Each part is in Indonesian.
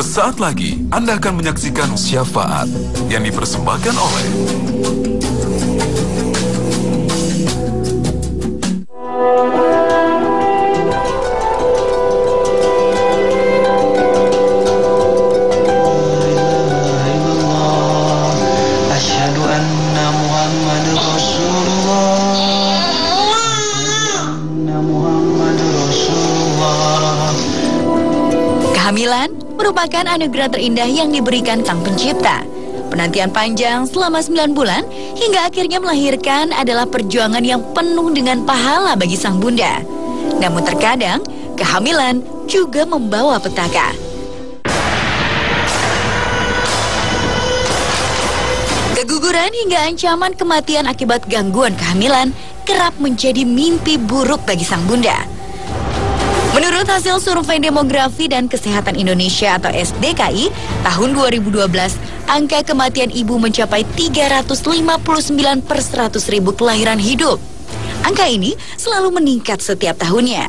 Sesaat lagi, Anda akan menyaksikan syafaat yang dipersembahkan oleh Kehamilan merupakan anugerah terindah yang diberikan Sang Pencipta. Penantian panjang selama 9 bulan hingga akhirnya melahirkan adalah perjuangan yang penuh dengan pahala bagi sang bunda. Namun terkadang, kehamilan juga membawa petaka. Keguguran hingga ancaman kematian akibat gangguan kehamilan kerap menjadi mimpi buruk bagi sang bunda. Menurut hasil Survei Demografi dan Kesehatan Indonesia atau SDKI tahun 2012, angka kematian ibu mencapai 359 per 100.000 kelahiran hidup. Angka ini selalu meningkat setiap tahunnya.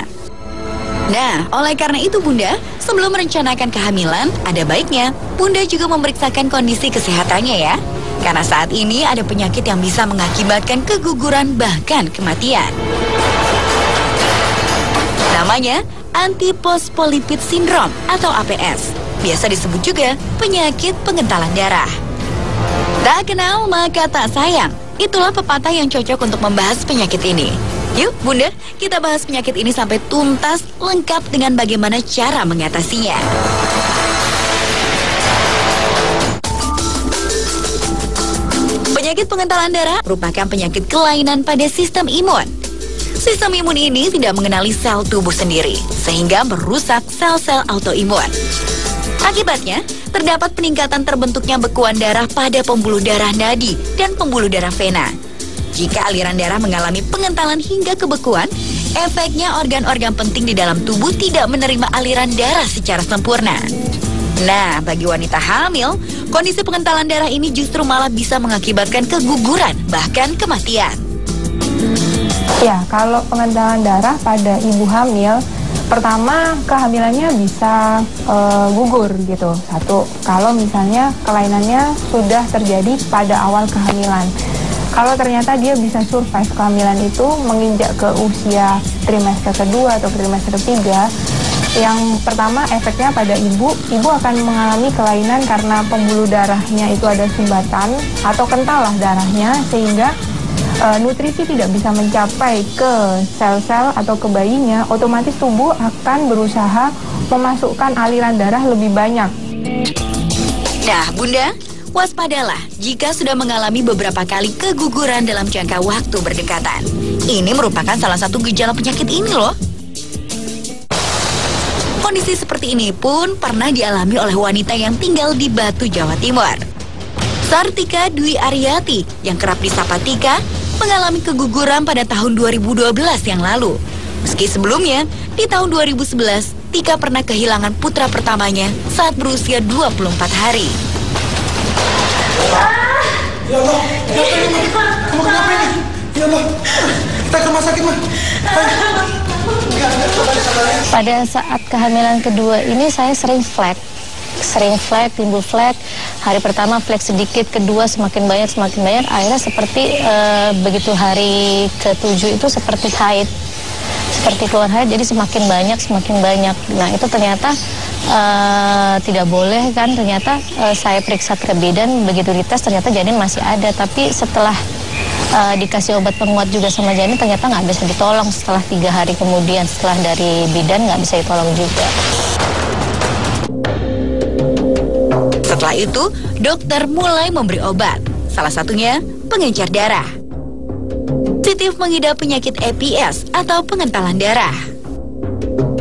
Nah, oleh karena itu Bunda, sebelum merencanakan kehamilan, ada baiknya Bunda juga memeriksakan kondisi kesehatannya ya. Karena saat ini ada penyakit yang bisa mengakibatkan keguguran bahkan kematian. Namanya antiphospholipid syndrome atau APS. Biasa disebut juga penyakit pengentalan darah. Tak kenal maka tak sayang. Itulah pepatah yang cocok untuk membahas penyakit ini. Yuk Bunda, kita bahas penyakit ini sampai tuntas, lengkap dengan bagaimana cara mengatasinya. Penyakit pengentalan darah merupakan penyakit kelainan pada sistem imun. Sistem imun ini tidak mengenali sel tubuh sendiri, sehingga merusak sel-sel autoimun. Akibatnya, terdapat peningkatan terbentuknya bekuan darah pada pembuluh darah nadi dan pembuluh darah vena. Jika aliran darah mengalami pengentalan hingga kebekuan, efeknya organ-organ penting di dalam tubuh tidak menerima aliran darah secara sempurna. Nah, bagi wanita hamil, kondisi pengentalan darah ini justru malah bisa mengakibatkan keguguran, bahkan kematian. Ya, kalau pengentalan darah pada ibu hamil, pertama kehamilannya bisa gugur gitu. Satu, kalau misalnya kelainannya sudah terjadi pada awal kehamilan. Kalau ternyata dia bisa survive kehamilan itu menginjak ke usia trimester kedua atau trimester ketiga, yang pertama efeknya pada ibu akan mengalami kelainan karena pembuluh darahnya itu ada sumbatan atau kental lah darahnya, sehingga nutrisi tidak bisa mencapai ke sel-sel atau ke bayinya. Otomatis tubuh akan berusaha memasukkan aliran darah lebih banyak. Nah Bunda, waspadalah jika sudah mengalami beberapa kali keguguran dalam jangka waktu berdekatan. Ini merupakan salah satu gejala penyakit ini loh. Kondisi seperti ini pun pernah dialami oleh wanita yang tinggal di Batu, Jawa Timur. Sartika Dwi Aryati yang kerap disapa Tika mengalami keguguran pada tahun 2012 yang lalu. Meski sebelumnya, di tahun 2011, Tika pernah kehilangan putra pertamanya saat berusia 24 hari. Ya Allah, kamu kenapa ini? Ya Allah, kita ke rumah sakit mah. Pada saat kehamilan kedua ini saya sering flek, timbul flek. Hari pertama flek sedikit, kedua semakin banyak, akhirnya seperti begitu hari ke-7 itu seperti haid, seperti keluar haid, jadi semakin banyak. Nah itu ternyata tidak boleh kan, ternyata saya periksa ke bidan, begitu dites ternyata janin masih ada, tapi setelah dikasih obat penguat juga sama janin ternyata nggak bisa ditolong. Setelah 3 hari kemudian setelah dari bidan nggak bisa ditolong juga. Setelah itu, dokter mulai memberi obat. Salah satunya pengencer darah. Positif mengidap penyakit EPS atau pengentalan darah.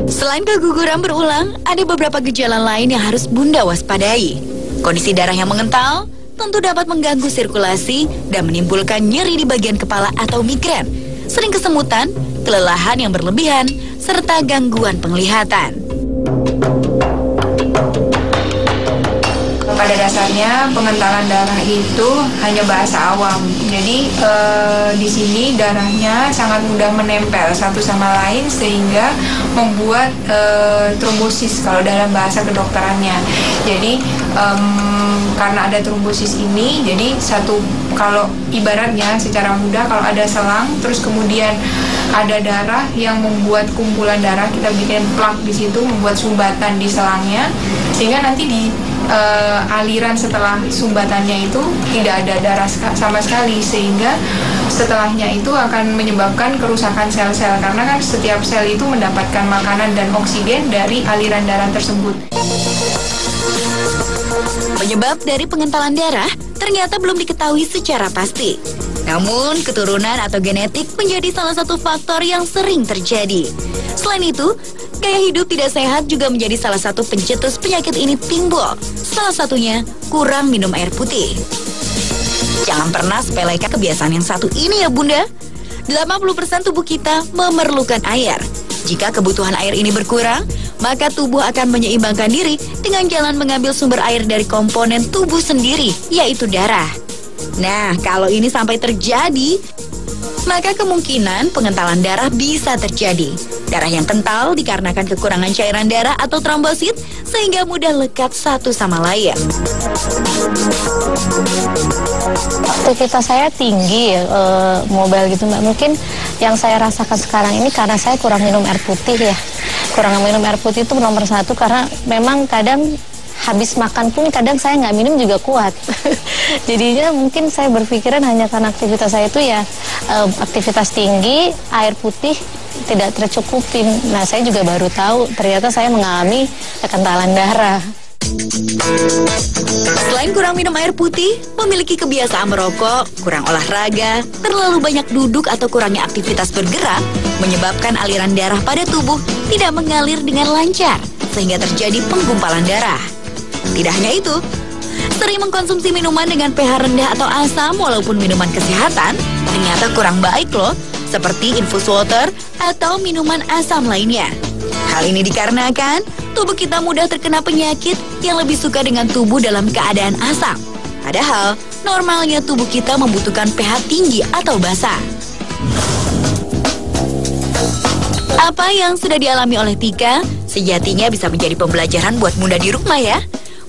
Selain keguguran berulang, ada beberapa gejala lain yang harus Bunda waspadai. Kondisi darah yang mengental tentu dapat mengganggu sirkulasi dan menimbulkan nyeri di bagian kepala atau migrain, sering kesemutan, kelelahan yang berlebihan, serta gangguan penglihatan. pada dasarnya pengentalan darah itu hanya bahasa awam. Jadi di sini darahnya sangat mudah menempel satu sama lain sehingga membuat trombosis kalau dalam bahasa kedokterannya. Jadi karena ada trombosis ini, jadi kalau ibaratnya secara mudah kalau ada selang terus kemudian ada darah yang membuat kumpulan darah, kita bikin plak di situ, membuat sumbatan di selangnya, sehingga nanti di aliran setelah sumbatannya itu tidak ada darah sama sekali, sehingga setelahnya itu akan menyebabkan kerusakan sel-sel, karena kan setiap sel itu mendapatkan makanan dan oksigen dari aliran darah tersebut. Penyebab dari pengentalan darah ternyata belum diketahui secara pasti. Namun, keturunan atau genetik menjadi salah satu faktor yang sering terjadi. Selain itu, gaya hidup tidak sehat juga menjadi salah satu pencetus penyakit ini timbul. Salah satunya, kurang minum air putih. Jangan pernah sepelekan kebiasaan yang satu ini ya Bunda. 80% tubuh kita memerlukan air. Jika kebutuhan air ini berkurang, maka tubuh akan menyeimbangkan diri dengan jalan mengambil sumber air dari komponen tubuh sendiri, yaitu darah. Nah, kalau ini sampai terjadi, maka kemungkinan pengentalan darah bisa terjadi. Darah yang kental dikarenakan kekurangan cairan darah atau trombosit, sehingga mudah lekat satu sama lain. Aktivitas saya tinggi ya, mobile gitu Mbak. Mungkin yang saya rasakan sekarang ini karena saya kurang minum air putih ya. Kurang minum air putih itu nomor satu, karena memang kadang habis makan pun kadang saya nggak minum juga kuat. Jadinya mungkin saya berpikiran hanya karena aktivitas saya itu ya aktivitas tinggi, air putih tidak tercukupin. Nah, saya juga baru tahu ternyata saya mengalami kekentalan darah. Selain kurang minum air putih, memiliki kebiasaan merokok, kurang olahraga, terlalu banyak duduk atau kurangnya aktivitas bergerak, menyebabkan aliran darah pada tubuh tidak mengalir dengan lancar, sehingga terjadi penggumpalan darah. Tidak hanya itu, sering mengkonsumsi minuman dengan pH rendah atau asam walaupun minuman kesehatan, ternyata kurang baik loh, seperti infus water atau minuman asam lainnya. Hal ini dikarenakan tubuh kita mudah terkena penyakit yang lebih suka dengan tubuh dalam keadaan asam. Padahal, normalnya tubuh kita membutuhkan pH tinggi atau basa. Apa yang sudah dialami oleh Tika, sejatinya bisa menjadi pembelajaran buat Bunda di rumah ya.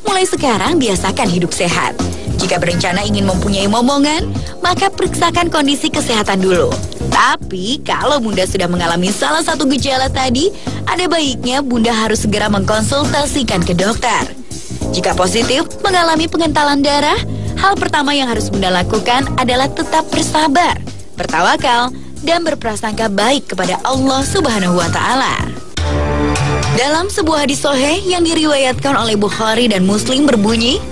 Mulai sekarang biasakan hidup sehat. Jika berencana ingin mempunyai momongan, maka periksakan kondisi kesehatan dulu. Tapi kalau Bunda sudah mengalami salah satu gejala tadi, ada baiknya Bunda harus segera mengkonsultasikan ke dokter. Jika positif mengalami pengentalan darah, hal pertama yang harus Bunda lakukan adalah tetap bersabar, bertawakal, dan berprasangka baik kepada Allah Subhanahu wa Ta'ala. Dalam sebuah hadis sahih yang diriwayatkan oleh Bukhari dan Muslim berbunyi,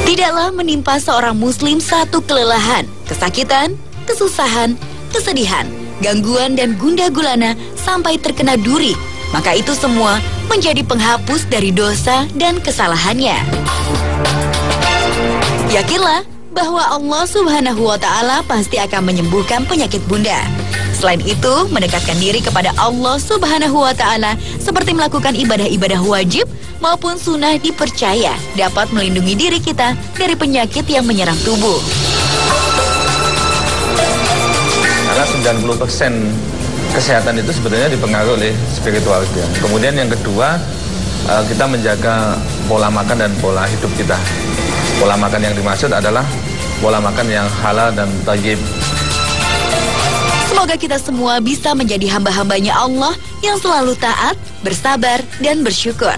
tidaklah menimpa seorang muslim satu kelelahan, kesakitan, kesusahan, kesedihan, gangguan dan gundah gulana sampai terkena duri, maka itu semua menjadi penghapus dari dosa dan kesalahannya. Yakinlah bahwa Allah Subhanahu wa Ta'ala pasti akan menyembuhkan penyakit Bunda. Selain itu, mendekatkan diri kepada Allah Subhanahu wa Ta'ala seperti melakukan ibadah-ibadah wajib maupun sunnah dipercaya dapat melindungi diri kita dari penyakit yang menyerang tubuh. Karena 90% kesehatan itu sebetulnya dipengaruhi oleh spiritualitas. Kemudian yang kedua, kita menjaga pola makan dan pola hidup kita. Pola makan yang dimaksud adalah pola makan yang halal dan thayyib. Semoga kita semua bisa menjadi hamba-hambanya Allah yang selalu taat, bersabar, dan bersyukur.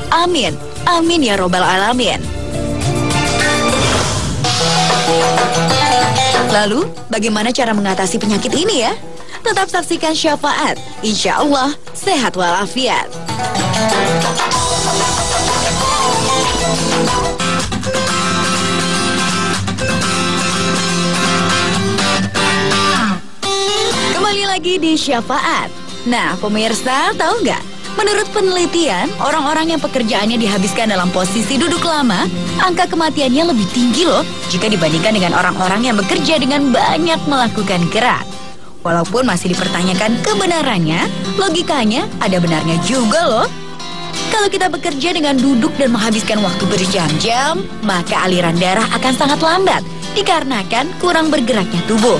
Amin. Amin ya Robbal Alamin. Lalu, bagaimana cara mengatasi penyakit ini ya? Tetap saksikan Syafaat. Insya Allah, sehat walafiat. Kembali lagi di Syafaat. Nah, pemirsa, tahu nggak? Menurut penelitian, orang-orang yang pekerjaannya dihabiskan dalam posisi duduk lama, angka kematiannya lebih tinggi loh jika dibandingkan dengan orang-orang yang bekerja dengan banyak melakukan gerak. Walaupun masih dipertanyakan kebenarannya, logikanya ada benarnya juga loh. Kalau kita bekerja dengan duduk dan menghabiskan waktu berjam-jam, maka aliran darah akan sangat lambat dikarenakan kurang bergeraknya tubuh.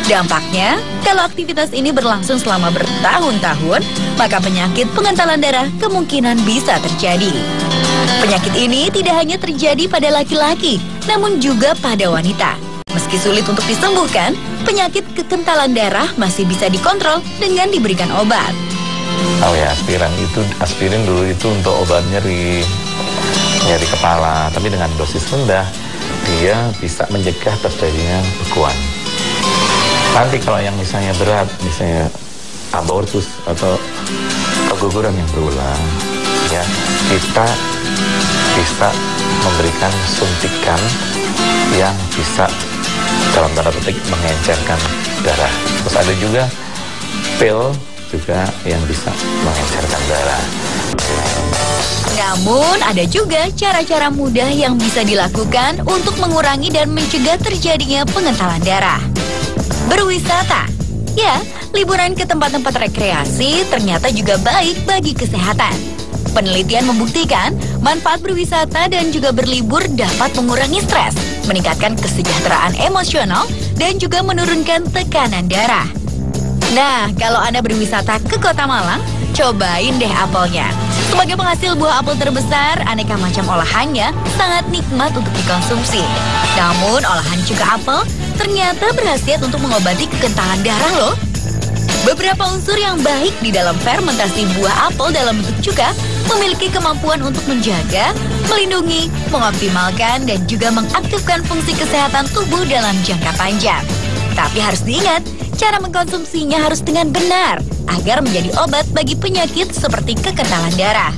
Dampaknya, kalau aktivitas ini berlangsung selama bertahun-tahun, maka penyakit pengentalan darah kemungkinan bisa terjadi. Penyakit ini tidak hanya terjadi pada laki-laki, namun juga pada wanita. Meski sulit untuk disembuhkan, penyakit kekentalan darah masih bisa dikontrol dengan diberikan obat. Oh ya, aspirin dulu itu untuk obat nyeri kepala, tapi dengan dosis rendah dia bisa mencegah terjadinya bekuan. Nanti kalau yang misalnya berat, misalnya abortus atau keguguran yang berulang, ya kita bisa memberikan suntikan yang bisa dalam tanda petik mengencerkan darah. Terus ada juga pil juga yang bisa mengencerkan darah. Namun ada juga cara-cara mudah yang bisa dilakukan untuk mengurangi dan mencegah terjadinya pengentalan darah. Berwisata. Ya, liburan ke tempat-tempat rekreasi ternyata juga baik bagi kesehatan. Penelitian membuktikan manfaat berwisata dan juga berlibur dapat mengurangi stres, meningkatkan kesejahteraan emosional, dan juga menurunkan tekanan darah. Nah, kalau Anda berwisata ke Kota Malang, cobain deh apelnya. Sebagai penghasil buah apel terbesar, aneka macam olahannya sangat nikmat untuk dikonsumsi. Namun, olahan cuka apel ternyata berkhasiat untuk mengobati kekentalan darah loh. Beberapa unsur yang baik di dalam fermentasi buah apel dalam bentuk cuka memiliki kemampuan untuk menjaga, melindungi, mengoptimalkan, dan juga mengaktifkan fungsi kesehatan tubuh dalam jangka panjang. Tapi harus diingat, cara mengkonsumsinya harus dengan benar agar menjadi obat bagi penyakit seperti kekentalan darah.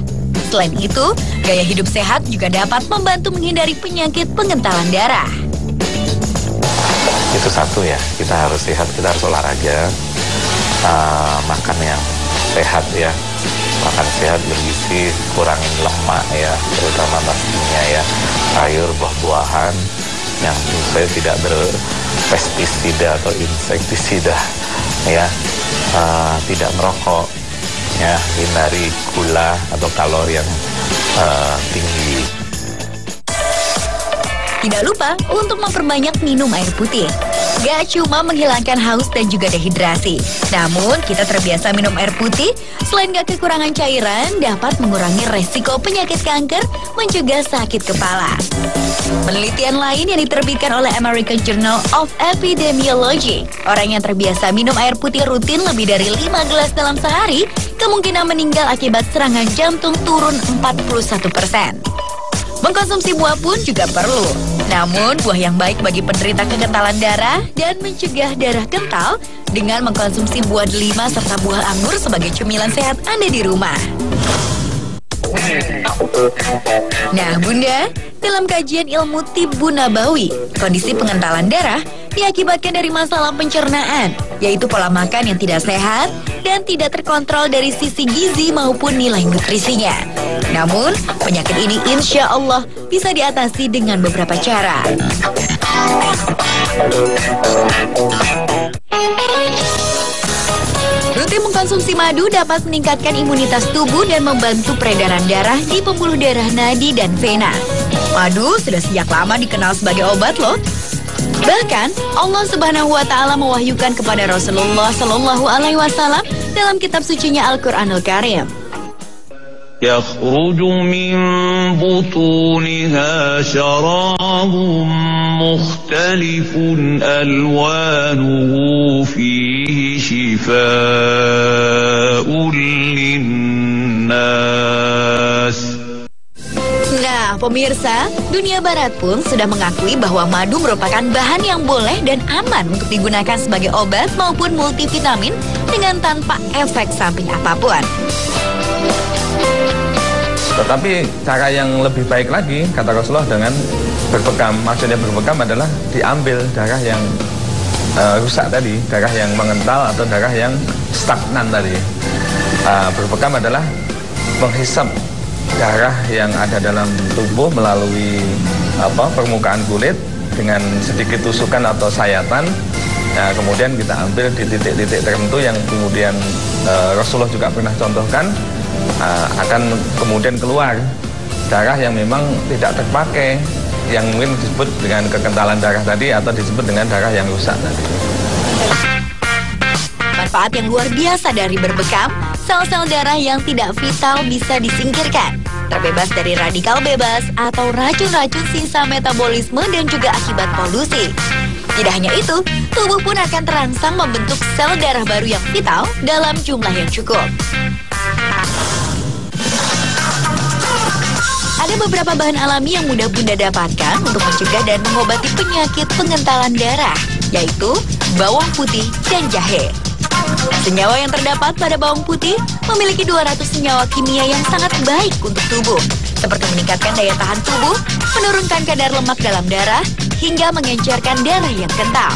Selain itu, gaya hidup sehat juga dapat membantu menghindari penyakit pengentalan darah. Itu satu ya, kita harus sehat, kita harus olahraga, makan yang sehat ya, makan sehat bergizi, kurangin lemak ya, terutama pastinya ya, sayur, buah-buahan yang saya tidak berpestisida atau insektisida ya, tidak merokok ya, hindari gula atau kalori yang tinggi. Tidak lupa untuk memperbanyak minum air putih. Gak cuma menghilangkan haus dan juga dehidrasi, namun kita terbiasa minum air putih, selain gak kekurangan cairan, dapat mengurangi resiko penyakit kanker, mencegah sakit kepala. Penelitian lain yang diterbitkan oleh American Journal of Epidemiology, orang yang terbiasa minum air putih rutin lebih dari 5 gelas dalam sehari, kemungkinan meninggal akibat serangan jantung turun 41%. Mengkonsumsi buah pun juga perlu. Namun, buah yang baik bagi penderita kekentalan darah dan mencegah darah kental dengan mengkonsumsi buah delima serta buah anggur sebagai cemilan sehat Anda di rumah. Nah, Bunda, dalam kajian ilmu Tibbu Nabawi, kondisi pengentalan darah diakibatkan dari masalah pencernaan, yaitu pola makan yang tidak sehat dan tidak terkontrol dari sisi gizi maupun nilai nutrisinya. Namun, penyakit ini insya Allah bisa diatasi dengan beberapa cara. Rutin mengkonsumsi madu dapat meningkatkan imunitas tubuh dan membantu peredaran darah di pembuluh darah nadi dan vena. Madu sudah sejak lama dikenal sebagai obat loh. Bahkan Allah Subhanahu wa Ta'ala mewahyukan kepada Rasulullah Sallallahu Alaihi Wasallam dalam kitab sucinya Al-Quranul Karim. يخرج من بطونها شراب مختلف ألوانه فيه شفاء للناس. Nah, pemirsa, dunia barat pun sudah mengakui bahwa madu merupakan bahan yang boleh dan aman untuk digunakan sebagai obat maupun multivitamin dengan tanpa efek samping apapun. Tetapi cara yang lebih baik lagi, kata Rasulullah, dengan berbekam. Maksudnya berbekam adalah diambil darah yang rusak tadi, darah yang mengental atau darah yang stagnan tadi. Berbekam adalah menghisap darah yang ada dalam tubuh melalui permukaan kulit dengan sedikit tusukan atau sayatan. Nah, kemudian kita ambil di titik-titik tertentu yang kemudian Rasulullah juga pernah contohkan. akan kemudian keluar darah yang memang tidak terpakai, yang mungkin disebut dengan kekentalan darah tadi atau disebut dengan darah yang rusak tadi. Manfaat yang luar biasa dari berbekam, sel-sel darah yang tidak vital bisa disingkirkan, terbebas dari radikal bebas atau racun-racun sisa metabolisme dan juga akibat polusi. Tidak hanya itu, tubuh pun akan terangsang membentuk sel darah baru yang vital dalam jumlah yang cukup. Ada beberapa bahan alami yang mudah Bunda dapatkan untuk mencegah dan mengobati penyakit pengentalan darah, yaitu bawang putih dan jahe. Senyawa yang terdapat pada bawang putih memiliki 200 senyawa kimia yang sangat baik untuk tubuh, seperti meningkatkan daya tahan tubuh, menurunkan kadar lemak dalam darah, hingga mengencerkan darah yang kental.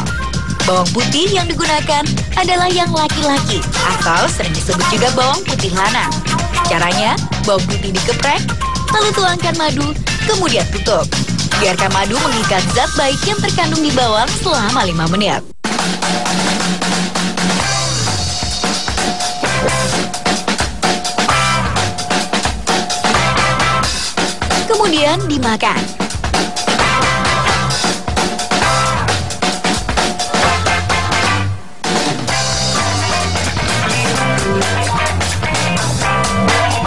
Bawang putih yang digunakan adalah yang laki-laki atau sering disebut juga bawang putih lanang. Caranya, bawang putih dikeprek, lalu tuangkan madu, kemudian tutup. Biarkan madu mengikat zat baik yang terkandung di bawang selama 5 menit. Kemudian dimakan.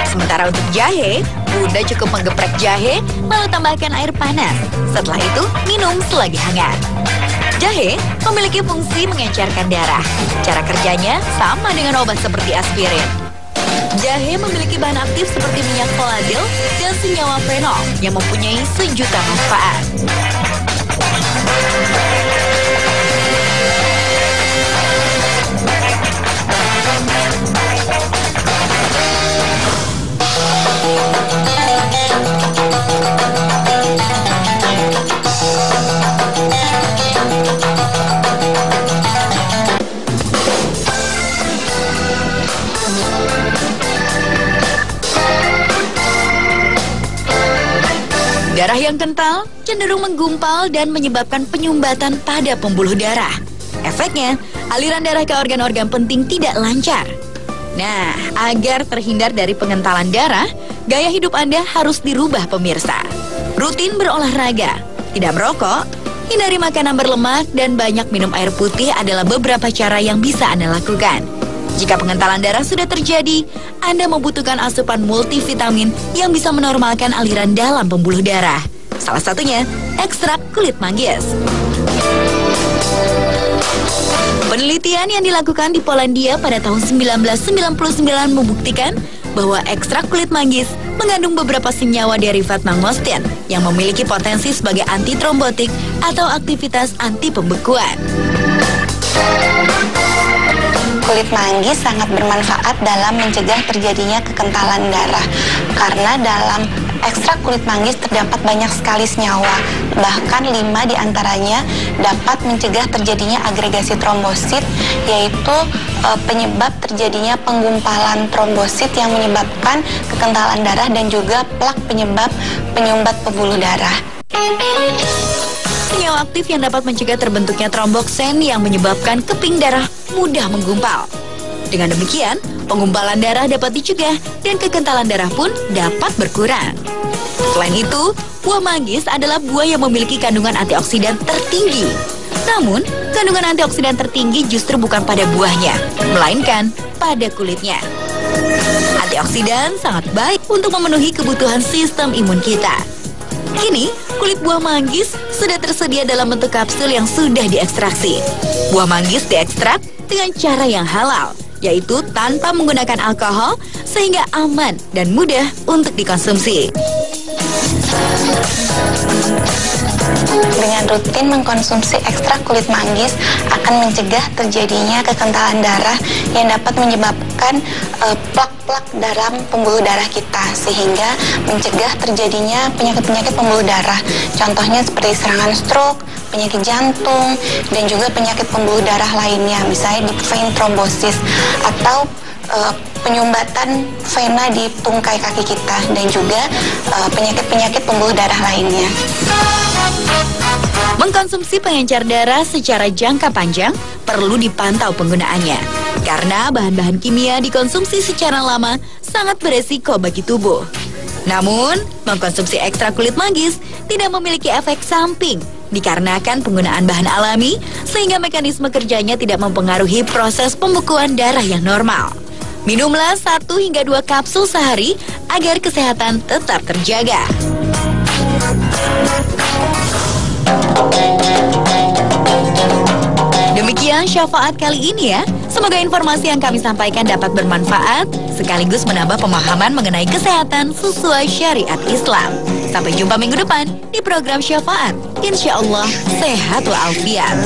Sementara untuk jahe, Bunda cukup menggeprek jahe, lalu tambahkan air panas. Setelah itu, minum selagi hangat. Jahe memiliki fungsi mengencerkan darah. Cara kerjanya sama dengan obat seperti aspirin. Jahe memiliki bahan aktif seperti minyak koladil dan senyawa fenol yang mempunyai sejuta manfaat. Darah yang kental cenderung menggumpal dan menyebabkan penyumbatan pada pembuluh darah. Efeknya, aliran darah ke organ-organ penting tidak lancar. Nah, agar terhindar dari pengentalan darah, gaya hidup Anda harus dirubah pemirsa. Rutin berolahraga, tidak merokok, hindari makanan berlemak, dan banyak minum air putih adalah beberapa cara yang bisa Anda lakukan. Jika pengentalan darah sudah terjadi, Anda membutuhkan asupan multivitamin yang bisa menormalkan aliran dalam pembuluh darah. Salah satunya, ekstrak kulit manggis. Penelitian yang dilakukan di Polandia pada tahun 1999 membuktikan bahwa ekstrak kulit manggis mengandung beberapa senyawa derivat mangostin yang memiliki potensi sebagai antitrombotik atau aktivitas anti pembekuan. Kulit manggis sangat bermanfaat dalam mencegah terjadinya kekentalan darah karena dalam ekstrak kulit manggis terdapat banyak sekali senyawa, bahkan 5 diantaranya dapat mencegah terjadinya agregasi trombosit, yaitu penyebab terjadinya penggumpalan trombosit yang menyebabkan kekentalan darah dan juga plak penyebab penyumbat pembuluh darah. Senyawa aktif yang dapat mencegah terbentuknya tromboksen yang menyebabkan keping darah mudah menggumpal. Dengan demikian, penggumpalan darah dapat dicegah dan kekentalan darah pun dapat berkurang. Selain itu, buah manggis adalah buah yang memiliki kandungan antioksidan tertinggi. Namun, kandungan antioksidan tertinggi justru bukan pada buahnya, melainkan pada kulitnya. Antioksidan sangat baik untuk memenuhi kebutuhan sistem imun kita. Kini, kulit buah manggis sudah tersedia dalam bentuk kapsul yang sudah diekstraksi. Buah manggis diekstrak dengan cara yang halal, yaitu tanpa menggunakan alkohol, sehingga aman dan mudah untuk dikonsumsi. Dengan rutin mengkonsumsi ekstrak kulit manggis akan mencegah terjadinya kekentalan darah yang dapat menyebabkan plak-plak dalam pembuluh darah kita, sehingga mencegah terjadinya penyakit-penyakit pembuluh darah. Contohnya seperti serangan stroke, penyakit jantung, dan juga penyakit pembuluh darah lainnya, misalnya deep vein thrombosis atau penyumbatan vena di tungkai kaki kita, dan juga penyakit-penyakit pembuluh darah lainnya. Mengkonsumsi pengencer darah secara jangka panjang perlu dipantau penggunaannya. Karena bahan-bahan kimia dikonsumsi secara lama sangat beresiko bagi tubuh. Namun, mengkonsumsi ekstrak kulit manggis tidak memiliki efek samping dikarenakan penggunaan bahan alami sehingga mekanisme kerjanya tidak mempengaruhi proses pembekuan darah yang normal. Minumlah 1 hingga 2 kapsul sehari agar kesehatan tetap terjaga. Demikian syafaat kali ini ya. Semoga informasi yang kami sampaikan dapat bermanfaat sekaligus menambah pemahaman mengenai kesehatan sesuai syariat Islam. Sampai jumpa minggu depan di program Syafaat. Insya Allah sehat walafiat.